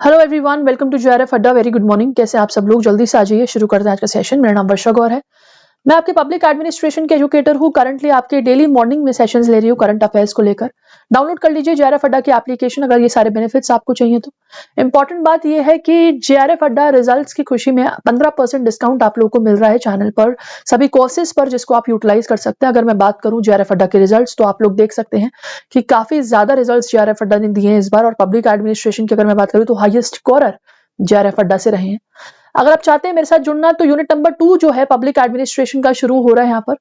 Hello everyone, welcome to JRF Adda. Very good morning. कैसे आप सब लोग? जल्दी से आ जाइए, शुरू करते हैं आज का सेशन। मेरा नाम वर्षा गौर है। मैं आपके पब्लिक एडमिनिस्ट्रेशन के एजुकेटर हूँ। करंटली आपके डेली मॉर्निंग में सेशंस ले रही हूँ करंट अफेयर्स को लेकर। डाउनलोड कर लीजिए जेआरएफ अड्डा की एप्लीकेशन अगर ये सारे बेनिफिट्स आपको चाहिए तो। इंपॉर्टेंट बात यह है कि जेआरएफ अड्डा रिजल्ट्स की खुशी में 15% डिस्काउंट आप लोगों को मिल रहा है चैनल पर सभी कोर्सेज पर, जिसको आप यूटिलाइज कर सकते हैं। अगर मैं बात करूं जेआरएफ अड्डा के रिजल्ट्स तो आप लोग देख सकते हैं कि काफी ज्यादा रिजल्ट्स जेआरएफ अड्डा ने दिए हैं इस बार। और पब्लिक एडमिनिस्ट्रेशन की अगर मैं बात करूं तो हाईएस्ट स्कोरर जेआरएफ अड्डा से रहे हैं। अगर आप चाहते हैं मेरे साथ जुड़ना तो यूनिट नंबर 2 जो है पब्लिक एडमिनिस्ट्रेशन का शुरू हो रहा है यहाँ पर,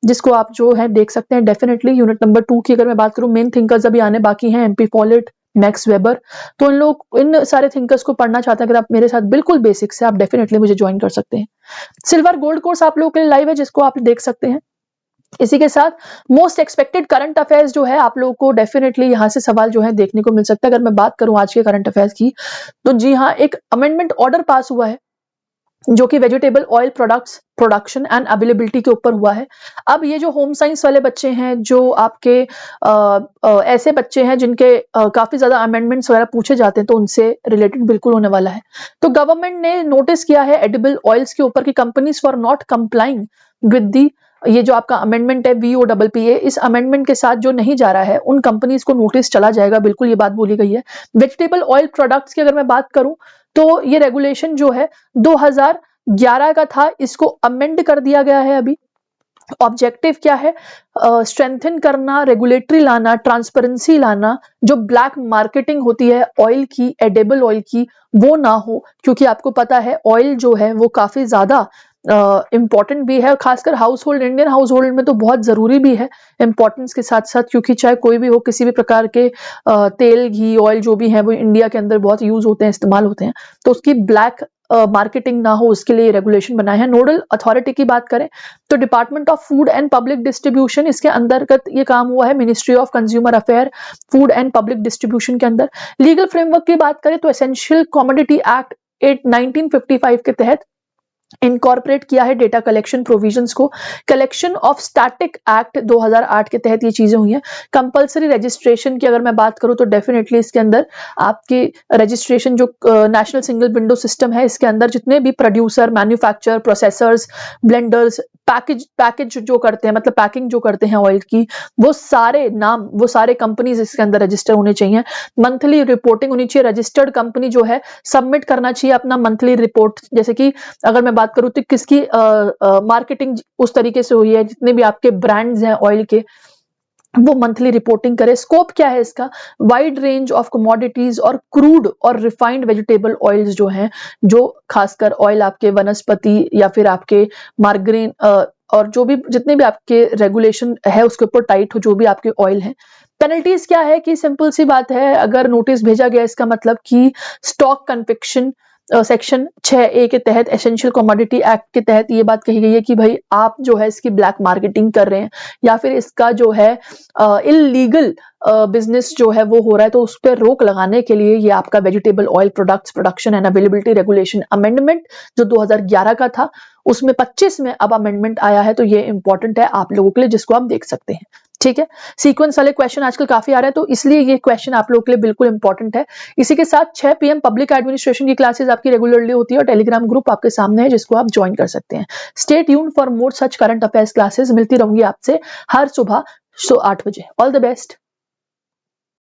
जिसको आप जो है देख सकते हैं डेफिनेटली। यूनिट नंबर 2 की अगर मैं बात करूं, मेन थिंकर्स अभी आने बाकी हैं, एमपी पॉलिट, मैक्स वेबर। तो इन सारे थिंकर्स को पढ़ना चाहते हैं अगर आप मेरे साथ बिल्कुल बेसिक से, आप डेफिनेटली मुझे ज्वाइन कर सकते हैं। सिल्वर गोल्ड कोर्स आप लोगों के लिए लाइव है, जिसको आप देख सकते हैं। इसी के साथ मोस्ट एक्सपेक्टेड करंट अफेयर्स जो है आप लोगों को डेफिनेटली यहाँ से सवाल जो है देखने को मिल सकता है। अगर मैं बात करूं आज के करंट अफेयर्स की तो जी हाँ, एक अमेंडमेंट ऑर्डर पास हुआ है जो कि vegetable oil products production and availability के ऊपर हुआ है। अब ये जो होम साइंस वाले बच्चे हैं, जो आपके ऐसे बच्चे हैं जिनके काफी ज्यादा अमेंडमेंट्स वगैरह पूछे जाते हैं, तो उनसे रिलेटेड बिल्कुल होने वाला है। तो गवर्नमेंट ने नोटिस किया है एडिबल ऑयल्स के ऊपर कि companies for not complying with the, ये जो आपका अमेंडमेंट है VOPPA, इस अमेंडमेंट के साथ जो नहीं जा रहा है उन कंपनीज को नोटिस चला जाएगा। बिल्कुल ये बात बोली गई है। वेजिटेबल ऑयल प्रोडक्ट्स की अगर मैं बात करूं तो ये रेगुलेशन जो है 2011 का था, इसको अमेंड कर दिया गया है अभी। ऑब्जेक्टिव क्या है? स्ट्रेंथन करना, रेगुलेटरी लाना, ट्रांसपेरेंसी लाना। जो ब्लैक मार्केटिंग होती है ऑयल की, एडिबल ऑयल की, वो ना हो। क्योंकि आपको पता है ऑयल जो है वो काफी ज्यादा इंपॉर्टेंट भी है, खासकर house hold, Indian house hold में तो बहुत जरूरी भी है इंपॉर्टेंस के साथ साथ। क्योंकि चाहे कोई भी हो, किसी भी प्रकार के तेल, घी, ऑयल जो भी है वो इंडिया के अंदर बहुत यूज होते हैं, इस्तेमाल होते हैं। तो उसकी ब्लैक मार्केटिंग ना हो, उसके लिए रेगुलेशन बनाए हैं। नोडल अथॉरिटी की बात करें तो department of food and public distribution, इसके अंतर्गत ये काम हुआ है। Ministry of consumer affair, food and public distribution के अंदर। लीगल फ्रेमवर्क की बात करें तो एसेंशियल कमोडिटी एक्ट 1955 के तहत इनकॉर्पोरेट किया है डेटा कलेक्शन प्रोविजंस को। कलेक्शन ऑफ स्टैटिक एक्ट 2008 के तहत ये चीजें हुई हैं। कंपलसरी रजिस्ट्रेशन की अगर मैं बात करूं तो डेफिनेटली इसके अंदर आपकी रजिस्ट्रेशन, जो नेशनल सिंगल विंडो सिस्टम है, इसके अंदर जितने भी producer, manufacturer, processors, blenders, package जो करते हैं, मतलब पैकिंग जो करते हैं ऑयल की, वो सारे नाम, वो सारे कंपनीज इसके अंदर रजिस्टर होने चाहिए। मंथली रिपोर्टिंग होनी चाहिए। रजिस्टर्ड कंपनी जो है सबमिट करना चाहिए अपना मंथली रिपोर्ट। जैसे कि अगर मैं बात करूं तो किसकी मार्केटिंग उस तरीके से हुई है, जितने भी आपके ब्रांड्स हैं ऑयल के, वो मंथली रिपोर्टिंग करे। स्कोप क्या है इसका? वाइड रेंज ऑफ कमोडिटीज और क्रूड और रिफाइंड वेजिटेबल ऑयल्स जो हैं, जो खासकर ऑयल आपके वनस्पति या फिर आपके मार्गरीन और जो भी जितने भी आपके रेगुलेशन है उसके ऊपर टाइट हो, जो भी आपके ऑयल है। पेनल्टीज क्या है? कि सिंपल सी बात है, अगर नोटिस भेजा गया इसका मतलब कि स्टॉक कन्विक्शन सेक्शन 6A के तहत, एसेंशियल कमोडिटी एक्ट के तहत ये बात कही गई है कि भाई आप जो है इसकी ब्लैक मार्केटिंग कर रहे हैं या फिर इसका जो है इलीगल बिजनेस जो है वो हो रहा है, तो उस पर रोक लगाने के लिए ये आपका vegetable oil products production and availability regulation amendment जो 2011 का था, उसमें 25 में अब अमेंडमेंट आया है। तो ये इंपॉर्टेंट है आप लोगों के लिए, जिसको आप देख सकते हैं। ठीक है, सीक्वेंस वाले क्वेश्चन आजकल काफी आ रहे हैं, तो इसलिए ये क्वेश्चन आप लोगों के लिए बिल्कुल इंपॉर्टेंट है। इसी के साथ 6 PM पब्लिक एडमिनिस्ट्रेशन की क्लासेस आपकी रेगुलरली होती है और टेलीग्राम ग्रुप आपके सामने है, जिसको आप ज्वाइन कर सकते हैं। Stay tuned for more such current affairs classes. मिलती रहूंगी आपसे हर सुबह 8 बजे। All the best.